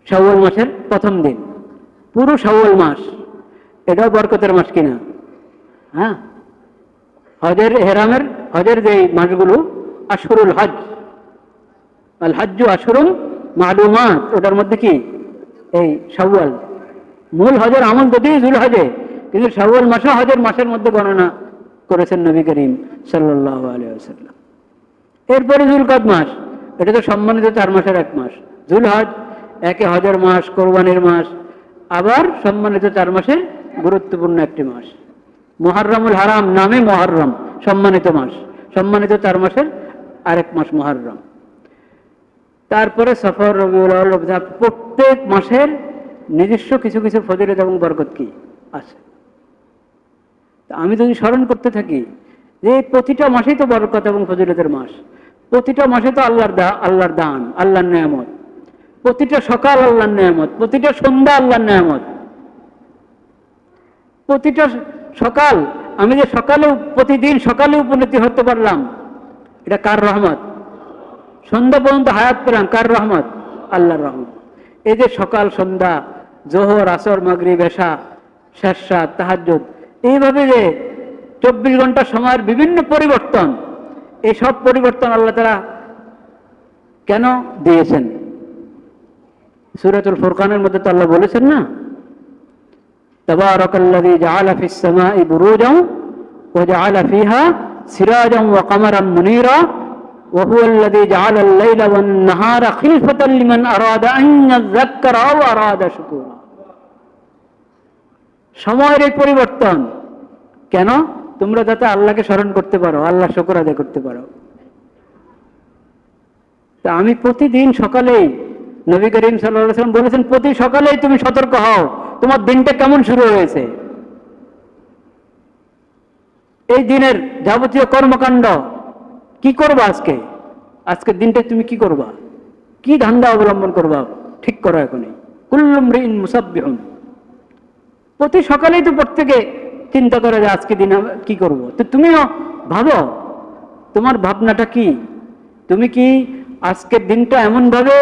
শাওয়াল মাসের প্রথম দিন, পুরো শাওয়াল মাস এটাও বরকতের মাস কিনা? হ্যাঁ, হজের হেরামের হজের যে মাসগুলো, আশহুরুল হজ, আল হজ্জু আশহুরুন মালুমাত, ওটার মধ্যে কি এই শাওয়াল। মূল হজের আমল যদিও জুল হজে, কিন্তু শাওয়াল মাসও হজের মাসের মধ্যে গণনা করেছেন নবী করিম সাল্লাল্লাহু আলাইহি ওয়াসাল্লাম। এরপরে জুলকাদ মাস, এটা তো সম্মানিত 4 মাসের এক মাস। জুল হজ একে হজের মাস, কোরবানির মাস, আবার সম্মানিত 4 মাসের গুরুত্বপূর্ণ একটি মাস। মুহররমুল হারাম নামে মুহররম, সম্মানিত মাস, সম্মানিত 4 মাসের আরেক মাস মুহররম। তারপরে সফর, রবিউল আউয়াল, প্রত্যেক মাসের নিজস্ব কিছু কিছু ফজিলত এবং বরকত কি আছে। আমি যদি স্মরণ করতে থাকি যে প্রতিটা মাসেই তো বরকত এবং ফজিলতের মাস, প্রতিটা মাসে তো আল্লাহর দান, আল্লাহর নেয়ামত, প্রতিটা সকাল আল্লাহর নেয়ামত, প্রতিটা সন্ধ্যা আল্লাহর নেয়ামত, প্রতিটা সকাল, আমি যে সকালেও প্রতিদিন সকালে উপনীতি হতে পারলাম, এটা কার রহমত? সন্ধ্যা পর্যন্ত হায়াত পেলাম, কার রহমত? আল্লাহর রহমত। এই যে সকাল সন্ধ্যা, জোহর আসর মাগরিব এশা শেষ রাত তাহাজ্জুদ, এইভাবে যে 24 ঘন্টা সময়ের বিভিন্ন পরিবর্তন, এই সব পরিবর্তন আল্লাহ তাআলা কেন দিয়েছেন? সূরাতুল ফুরকানের মধ্যে তো আল্লাহ বলেছেন না, তাবারাকাল্লাযী জাআলা ফিস সামাই বুরুজান ওয়া জাআলা ফিহা সিরাজান ওয়া কামারান মুনীরা ওয়া হুয়াল্লাযী জাআলাল লাইলা ওয়ান নাহারা খিলফাতান লিমান আরাদা আন ইয়াযাক্কারা আও আরাদা শুকুরা। সময়ের এই পরিবর্তন কেন? তোমরা যাতে আল্লাহকে স্মরণ করতে পারো, আল্লাহ শুকর আদায় করতে পারো। তা আমি প্রতিদিন সকালেই, নবী করিম সাল্লাল্লাহু আলাইহি ওয়াসাল্লাম বলেছেন, প্রতি সকালেই তুমি সতর্ক হও, তোমার দিনটা কেমন শুরু হয়েছে। এই দিনের যাবতীয় কর্মকাণ্ড কি করবা, আজকের দিনটা তুমি কি করবা, কি ধান্দা অবলম্বন করবা, ঠিক করো এখনই। কুল্লু মরিইন মুসাব্বিহুন, প্রতি সকালেই তো প্রত্যেকে চিন্তা করে যে আজকে দিন কি করব। তো তুমিও ভাবো, তোমার ভাবনাটা কি? তুমি কি আজকের দিনটা এমন ভাবে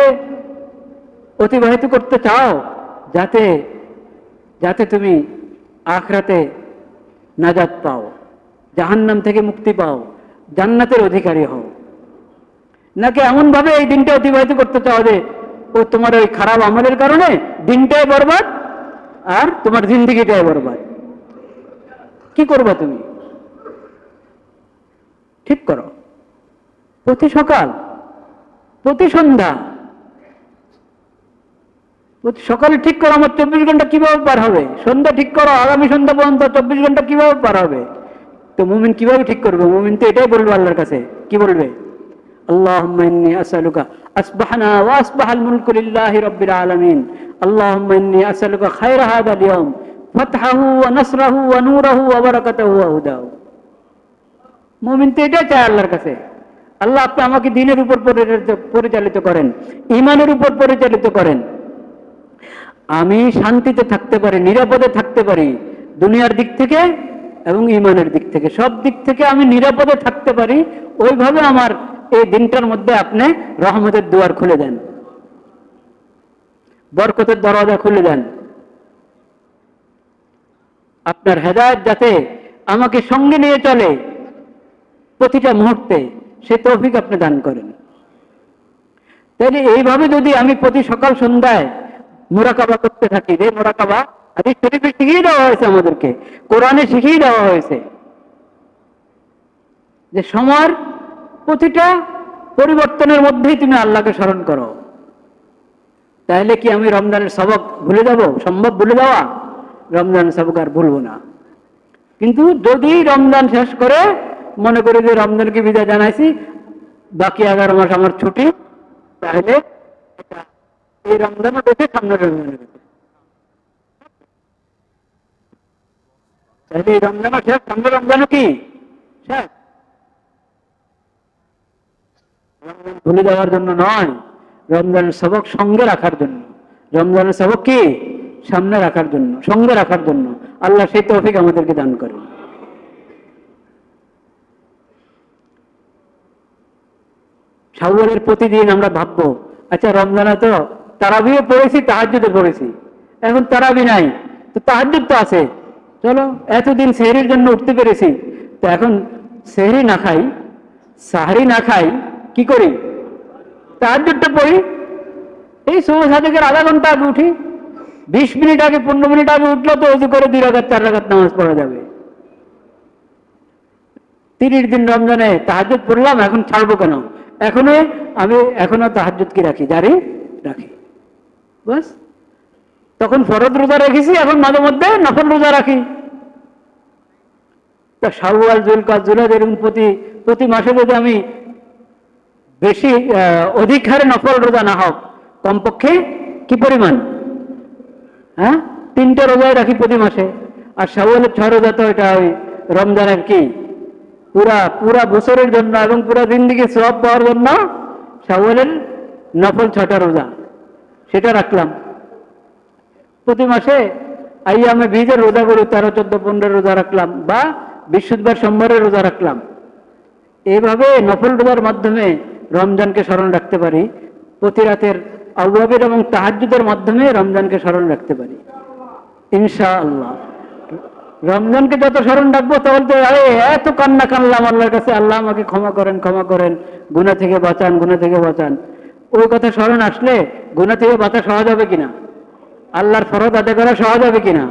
অতিবাহিত করতে চাও যাতে যাতে তুমি আখিরাতে নাজাত পাও, জাহান্নাম থেকে মুক্তি পাও, জান্নাতের অধিকারী হও? নাকি এমন ভাবে এই দিনটা অতিবাহিত করতে চাও যে ও তোমার ওই খারাপ আমলের কারণে দিনটাই বরবাদ আর তোমার জিন্দেগিটাই বরবাদ? কি করবা তুমি? ঠিক করো। প্রতি সকাল, প্রতি সন্ধ্যা, প্রতি সকালে ঠিক করো আমার 24 ঘন্টা কিভাবে পার হবে, সন্ধ্যা ঠিক করো আগামী সন্ধ্যা পর্যন্ত 24 ঘন্টা কিভাবে পার হবে। তো মুমিন কিভাবে ঠিক করবে? মুমিন তো এটাই বলবে আল্লাহর কাছে, কি বলবে? আল্লাহুম্মা ইন্নী আসআলুকা, আসবাহনা ওয়া আসবাহাল মুলকু লিল্লাহি রাব্বিল আলামিন, আল্লাহুম্মা ইন্নী আসআলুকা খায়রা হাযাল ইয়াওম ফাতহাহু ওয়া নাসরাহু ওয়া নূরাহু ওয়া বারাকাতাহু ওয়া হুদাহু। মুমিন তো এটাই চায় আল্লাহর কাছে, আল্লাহ আপনি আমাকে দ্বীনের উপর পরিচালিত করেন, ঈমানের উপর পরিচালিত করেন, আমি শান্তিতে থাকতে পারি, নিরাপদে থাকতে পারি, দুনিয়ার দিক থেকে এবং ঈমানের দিক থেকে, সব দিক থেকে আমি নিরাপদে থাকতে পারি। ওইভাবে আমার এই দিনটার মধ্যে আপনি রহমতের দুয়ার খুলে দেন, বরকতের দরজা খুলে দেন, আপনার হেদায়েত যাতে আমাকে সঙ্গে নিয়ে চলে প্রতিটা মুহূর্তে, সে তৌফিক আপনি দান করেন। তাহলে এইভাবে যদি আমি প্রতি সকাল সন্ধ্যায় মুরাকাবা করতে থাকি, যে মুরাকাবা হাদিস শরীফে শিখিয়ে দেওয়া হয়েছে, আমাদেরকে কোরআনে শিখিয়ে দেওয়া হয়েছে, যে সময়ের প্রতিটা পরিবর্তনের মধ্যেই তুমি আল্লাহকে স্মরণ করো। তাহলে কি আমি রমজানের সবক ভুলে যাব? সম্ভব ভুলে যাওয়া? রমজানের সবক আর ভুলবো না। কিন্তু যদি রমজান শেষ করে মনে করি যে রমজানকে বিদায় জানাইছি, বাকি 11 মাস আমার ছুটি, তাহলে এই রমজানও দেখে সামনে রমজানের, তাহলে এই রমজানও শেষ, সামনে রমজানও কি শেষ। রমজান ভুলে যাওয়ার জন্য নয়, রমজানের সবক সঙ্গে রাখার জন্য। রমজানের সবক কি? সামনে রাখার জন্য, সঙ্গে রাখার জন্য। আল্লাহ সেই তৌফিক আমাদেরকে দান করেন। শাওয়ালের প্রতিদিন আমরা ভাববো, আচ্ছা রমজানে তো তারাবিও পড়েছি, তাহাজ্জুদও পড়েছি। এখন তারাবি নাই, তো তাহাজ্জুদ তো আছে। চলো, এতদিন সেহরির জন্য উঠতে পেরেছি, তো এখন সেহরি না খাই, সাহারি না খাই, কি করি? তাহাজ্জুদটা পড়ি। এই সুবহ সাদেকের আধা ঘন্টা আগে উঠি, 20 মিনিট আগে, 15 মিনিট আগে উঠলো তো ওযু করে 2 রাকাত 4 রাকাত নামাজ পড়া যাবে। 30 দিন রমজানে তাহাজ্জুদ পড়লাম, এখন ছাড়বো কেন? এখনো তাহাজ্জুদ কি রাখি, জারি রাখি, বাস। তখন ফরজ রোজা রেখেছি, এখন মাঝে মধ্যে নফল রোজা রাখি। তা শাওয়াল, যুলকাদ, যুলহজ এরকম প্রতি মাসে যদি আমি বেশি অধিক হারে নফল রোজা না হোক, কমপক্ষে কি পরিমাণ? হ্যাঁ, 3টা রোজায় রাখি প্রতি মাসে। আর শাওয়ালের 6 রোজা তো এটা ওই রমজানের কি পুরা বছরের জন্য এবং পুরা জিন্দেগি সওয়াব পাওয়ার জন্য শাওয়ালের নফল 6টা রোজা, সেটা রাখলাম প্রতি মাসে। আইয়ামে বীজের রোজা করি, 13, 14, 15 রোজা রাখলাম, বা বৃহস্পতিবার, সোমবারের রোজা রাখলাম। এইভাবে নফল রোজার মাধ্যমে রমজানকে স্মরণ রাখতে পারি। প্রতি রাতের আওয়াবির এবং তাহাজ্জুদের মাধ্যমে রমজানকে স্মরণ রাখতে পারি ইনশাআল্লাহ। রমজানকে যত স্মরণ রাখবো তখন তো এত কান্না কানলাম আল্লাহর কাছে, আল্লাহ আমাকে ক্ষমা করেন, ক্ষমা করেন, গুনাহ থেকে বাঁচান, গুনাহ থেকে বাঁচান। ওই কথা স্মরণ আসলে গুনাহ থেকে বাঁচা সহজ হবে কিনা, আল্লাহর ফরজ আদায় করা সহজ হবে কিনা,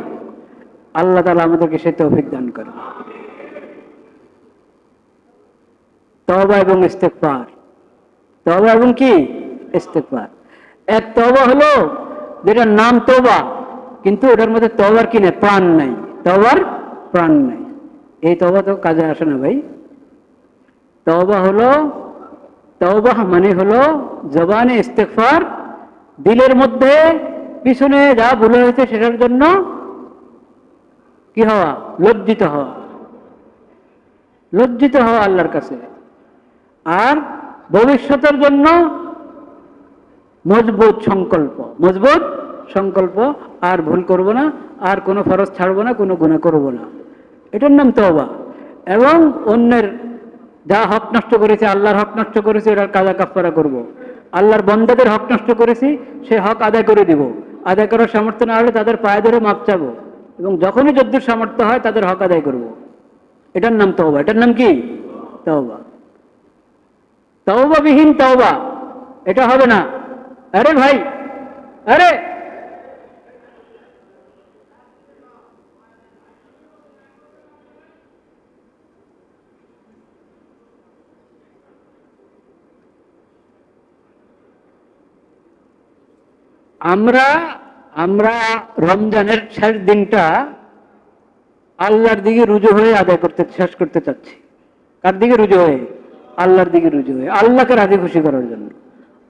আল্লাহ তাআলা আমাদেরকে সে তৌফিক দান করেন। তওবা এবং ইস্তেগফার, তওবা এবং কি ইস্তেগফার। এক তওবা হলো যেটার নাম তওবা, কিন্তু ওটার মধ্যে তওবার কি নেই, প্রাণ নাই, তওবার প্রাণ নাই। এই তওবা তো কাজে আসে না ভাই। তওবা মানে হলো জবানে ইস্তেগফার, দিলের মধ্যে পিছনে যা ভুল হয়েছে সেটার জন্য কি হওয়া, লজ্জিত হওয়া, লজ্জিত হওয়া আল্লাহর কাছে। আর ভবিষ্যতের জন্য মজবুত সংকল্প, আর ভুল করব না, আর কোনো ফরজ ছাড়বো না, কোনো গুনাহ করব না, এটার নাম তওবা। এবং অন্যের যা হক নষ্ট করেছে, আল্লাহর হক নষ্ট করেছে, এটার কাজা কাফারা করব। আল্লাহর বান্দাদের হক নষ্ট করেছি, সে হক আদায় করে দিব। আদায় করার সামর্থ্য না হলে তাদের পায়ে ধরে মাপ চাবো, এবং যখনই যদ্দূর সামর্থ্য হয় তাদের হক আদায় করব। এটার নাম তওবা। এটার নাম কি? তওবা। তওবাবিহীন তওবা এটা হবে না। আরে ভাই, আরে আমরা রমজানের শেষ দিনটা আল্লাহর দিকে রুজু হয়ে শেষ করতে চাচ্ছি। কার দিকে রুজু হয়ে? আল্লাহর দিকে রুজু হয়ে, আল্লাহকে রাজি খুশি করার জন্য।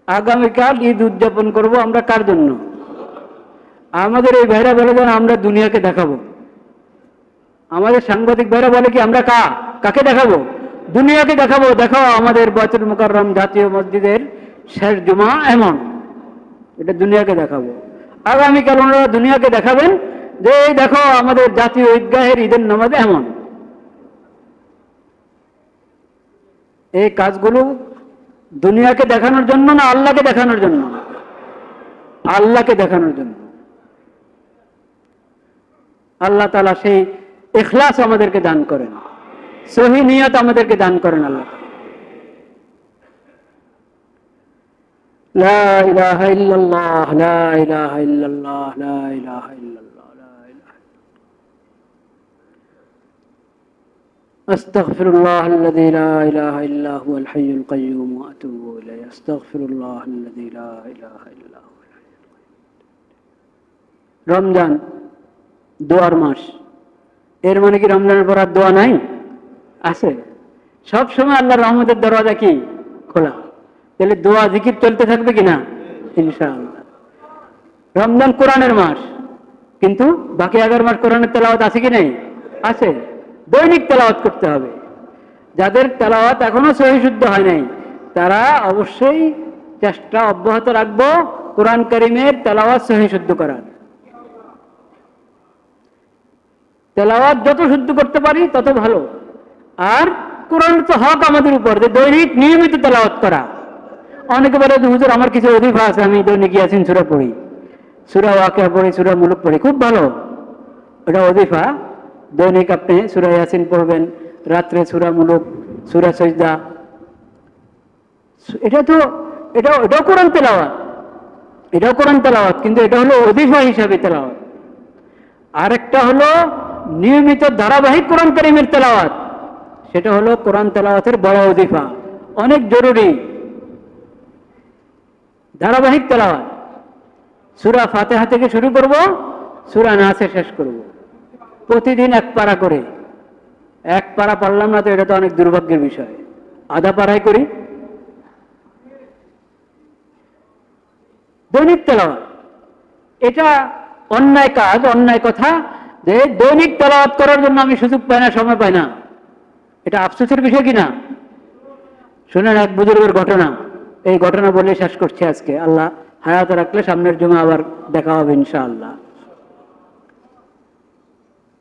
আগামীকাল ঈদ উদযাপন করব আমরা কার জন্য? আমাদের এই ভাইরা বলে যেন আমরা দুনিয়াকে দেখাবো। আমাদের সাংবাদিক ভাইরা বলে কি আমরা কাকে দেখাবো? দুনিয়াকে দেখাবো। দেখো আমাদের বাইতুল মুকাররম জাতীয় মসজিদের শেষ জুমা এমন, এটা দুনিয়াকে দেখাবো। আগামীকাল ওনারা দুনিয়াকে দেখাবেন যে এই দেখো আমাদের জাতীয় ঈদগাহের ঈদের নামাজ এমন। এই কাজগুলো দুনিয়াকে দেখানোর জন্য না আল্লাহকে দেখানোর জন্য? আল্লাহকে দেখানোর জন্য। আল্লাহ তাআলা সেই ইখলাস আমাদেরকে দান করেন, সহি নিয়ত আমাদেরকে দান করেন আল্লাহ। লা ইলাহা ইল্লাল্লাহ, লা ইলাহা ইল্লাল্লাহ, লা ইলাহা ইল্লাল্লাহ, লা ইলাহা আস্তাগফিরুল্লাহাল্লাযী লা ইলাহা ইল্লা হুয়াল হাইয়ুল কাইয়্যুম ওয়া আতুবু ইলাইহি। আস্তাগফিরুল্লাহাল্লাযী লা ইলাহা ইল্লা হুয়াল হাইয়ুল কাইয়্যুম। রমজান দোয়ার মাস। এর মানে কি রমজানের পর আর দোয়া নাই? আছে। সব সময় আল্লাহর রহমতের দরওয়াজা কি খোলা। তাহলে দোয়া জিকির চলতে থাকবে কিনা? ইনশাআল্লাহ। রমজান কোরআনের মাস, কিন্তু বাকি 11 মাস কোরআনের তেলাওয়াত আছে কি নেই? আছে। দৈনিক তেলাওয়াত করতে হবে। যাদের তেলাওয়াত এখনো সহি শুদ্ধ হয় নাই তারা অবশ্যই চেষ্টা অব্যাহত রাখবো কোরআন কারীমের তেলাওয়াত সহি শুদ্ধ করার। তেলাওয়াত যত শুদ্ধ করতে পারি তত ভালো। আর কোরআন তো হক আমাদের উপর যে দৈনিক নিয়মিত তেলাওয়াত করা। অনেকে বলে যে হুজুর আমার কিছু অজিফা আছে, আমি দৈনিক ইয়াসিন সূরা পড়ি, সূরা ওয়াকিয়া পড়ি, সূরা মুলক পড়ি, খুব ভালো, ওটা অজিফা। দৈনিক আপনি সূরা ইয়াসিন পড়বেন, রাত্রে সূরা মুলক, সূরা সাজদা, এটাও কোরআন তেলাওয়াত, এটাও কোরআন তেলাওয়াত, কিন্তু এটা হলো অজিফা হিসাবে তেলাওয়াত। আরেকটা হলো নিয়মিত ধারাবাহিক কোরআন কারীমের তেলাওয়াত, সেটা হলো কোরআন তেলাওয়াতের বড় অজিফা, অনেক জরুরি ধারাবাহিক তেলাওয়াত। সূরা ফাতিহা থেকে শুরু করব, সূরা নাসে শেষ করব, প্রতিদিন এক পারা করে। এক পারা পড়লাম না তো এটা তো অনেক দুর্ভাগ্যের বিষয়, আধা পারাই করি। দৈনিক তেলাওয়াত এটা অন্যায় কাজ, অন্যায় কথা যে দৈনিক তেলাওয়াত করার জন্য আমি সুযোগ পাই না, সময় পাই না, এটা আফসোসের বিষয় কিনা। শুনেন এক বুজুর্গের ঘটনা, এই ঘটনা বলে শেষ করছি আজকে, আল্লাহ হায়াত রাখলে সামনের জন্য আবার দেখা হবে ইনশাআল্লাহ।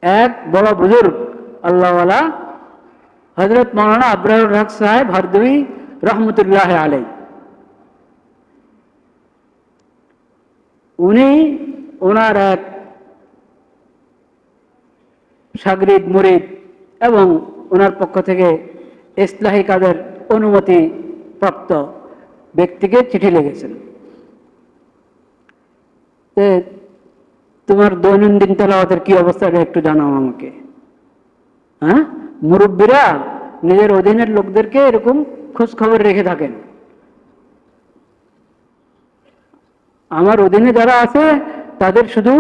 এক বড় বুজুর্গ আল্লাহওয়ালা হযরত মাওলানা আবরারুল হক সাহেব হরদুই রহমতুল্লাহ আলাইহি, উনি ওনার এক শাগরিদ মুরিদ এবং ওনার পক্ষ থেকে ইসলাহি কাজের অনুমতি প্রাপ্ত ব্যক্তিকে চিঠি লিখেছেন, তোমার দৈনন্দিন তেলাওয়াতের কি অবস্থা একটু জানাও আমাকে। হ্যাঁ, মুরব্বীরা নিজের অধীনের লোকদেরকে এরকম খোঁজ খবর রেখে থাকেন। আমার অধীনে যারা আছে তাদের শুধু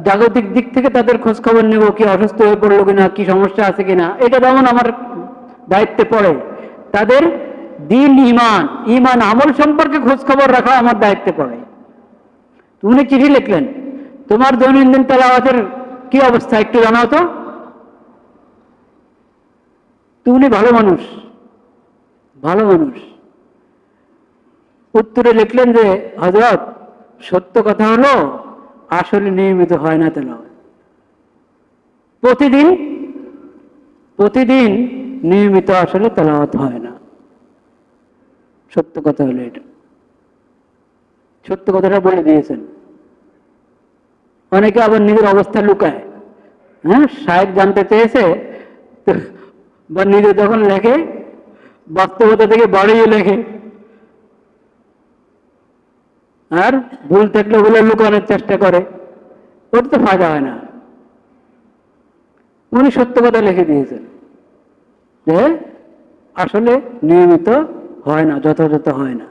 জাগতিক দিক থেকে তাদের খোঁজ খবর নেব, কি অসুস্থ হয়ে পড়লো কিনা, কি সমস্যা আছে কিনা, এটা যেমন আমার দায়িত্বে পড়ে, তাদের দিন ইমান আমল সম্পর্কে খোঁজ খবর রাখা আমার দায়িত্বে পড়ে। উনি চিঠি লিখলেন, তোমার দৈনন্দিন তেলাওয়াতের কি অবস্থা একটু জানাও তো। উনি ভালো মানুষ, ভালো মানুষ, উত্তরে লিখলেন যে হযরত, সত্য কথা হলো আসলে নিয়মিত হয় না তেলাওয়াত, প্রতিদিন নিয়মিত আসলে তেলাওয়াত হয় না। সত্য কথা হলো এটা, সত্য কথাটা বলে দিয়েছেন। অনেকে আবার নিজের অবস্থা লুকায়, হ্যাঁ, সাহেব জানতে চেয়েছে বা নিজে যখন লেখে বাস্তবতা থেকে বাড়িয়ে লেখে, আর ভুল থাকলে বলে লুকানোর চেষ্টা করে, ওর তো ফায়দা হয় না। উনি সত্য কথা লিখে দিয়েছেন যে আসলে নিয়মিত হয় না, যথাযথ হয় না।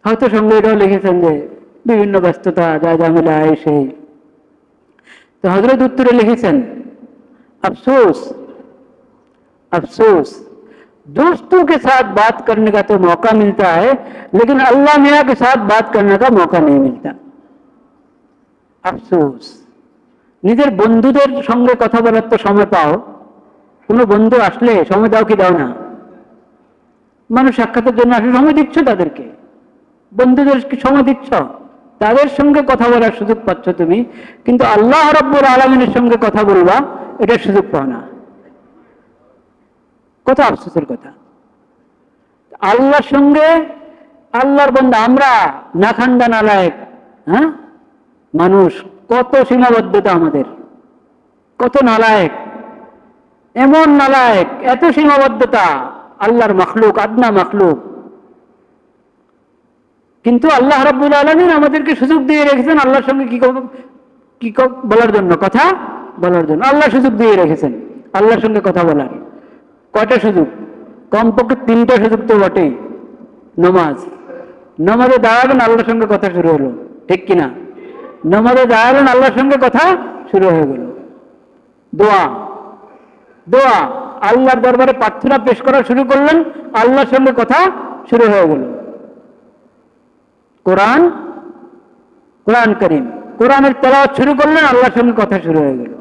হয়তো সঙ্গে এটাও লিখেছেন যে বিভিন্ন ব্যস্ততা, যা ঝামেলা এসে। তো হযরত উত্তরে লিখেছেন, अफसोस अफसोस दोस्तों के साथ बात करने का तो मौका मिलता है, लेकिन अल्लाह मियां के साथ बात करने का मौका नहीं मिलता। अफसोस, নিজের বন্ধুদের সঙ্গে কথা বলার তো সময় পাও, কোনো বন্ধু আসলে সময় দাও কি দাও না? মানুষ সাক্ষাতের জন্য আসলে সময় দিচ্ছ তাদেরকে, বন্ধুদের সময় দিচ্ছ, তাদের সঙ্গে কথা বলার সুযোগ পাচ্ছ তুমি, কিন্তু আল্লাহ রাব্বুল আলামিনের সঙ্গে কথা বলবা এটার সুযোগ পাও না। কত আফসোসের কথা। আল্লাহর সঙ্গে, আল্লাহর বান্দা আমরা নাখান্দা নালায়েক, হ্যাঁ মানুষ, কত সীমাবদ্ধতা আমাদের, কত নালায়েক, এমন নালায়েক, এত সীমাবদ্ধতা, আল্লাহর মাখলুক, আদনা মাখলুক। কিন্তু আল্লাহ রাব্বুল আলামিন আমাদেরকে সুযোগ দিয়ে রেখেছেন আল্লাহর সঙ্গে কি বলার জন্য, কথা বলার জন্য আল্লাহ সুযোগ দিয়ে রেখেছেন আল্লাহর সঙ্গে কথা বলার। কয়টা সুযোগ? কমপক্ষে 3টা সুযোগ তো বটেই। নামাজে দাঁড়াবেন, আল্লাহর সঙ্গে কথা শুরু হলো, ঠিক কিনা? নামাজে দাঁড়াবেন, আল্লাহর সঙ্গে কথা শুরু হয়ে গেল। দোয়া, আল্লাহর দরবারে প্রার্থনা পেশ করা শুরু করলেন, আল্লাহর সঙ্গে কথা শুরু হয়ে গেল। কোরআন কারীম, কোরআনের তেলাওয়াত শুরু করলেন, আল্লাহর সঙ্গে কথা শুরু হয়ে গেল।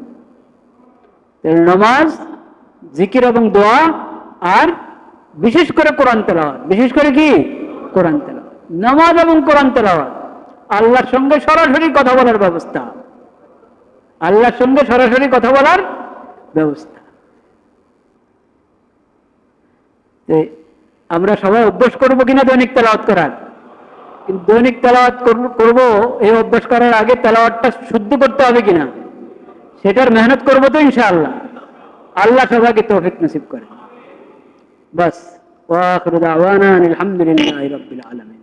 নামাজ, জিকির এবং দোয়া, আর বিশেষ করে কোরআন তেলাওয়াত, বিশেষ করে কি কোরআন তেলাওয়াত, নামাজ এবং কোরআন তেলাওয়াত, আল্লাহর সঙ্গে সরাসরি কথা বলার ব্যবস্থা, আল্লাহর সঙ্গে সরাসরি কথা বলার ব্যবস্থা। তো আমরা সবাই অভ্যাস করবো কিনা দৈনিক তেলাওয়াত করার, কিন্তু দৈনিক তেলাওয়াত করবো এই অভ্যাস করার আগে তেলাওয়াতটা শুদ্ধ করতে হবে কিনা সেটার মেহনত করবো তো ইনশাআল্লাহ। আল্লাহ সবাইকে তৌফিক নসিব করে। বাস ওয়া আখিরু দাওয়ানা আলহামদুলিল্লাহি রাব্বিল আলামিন।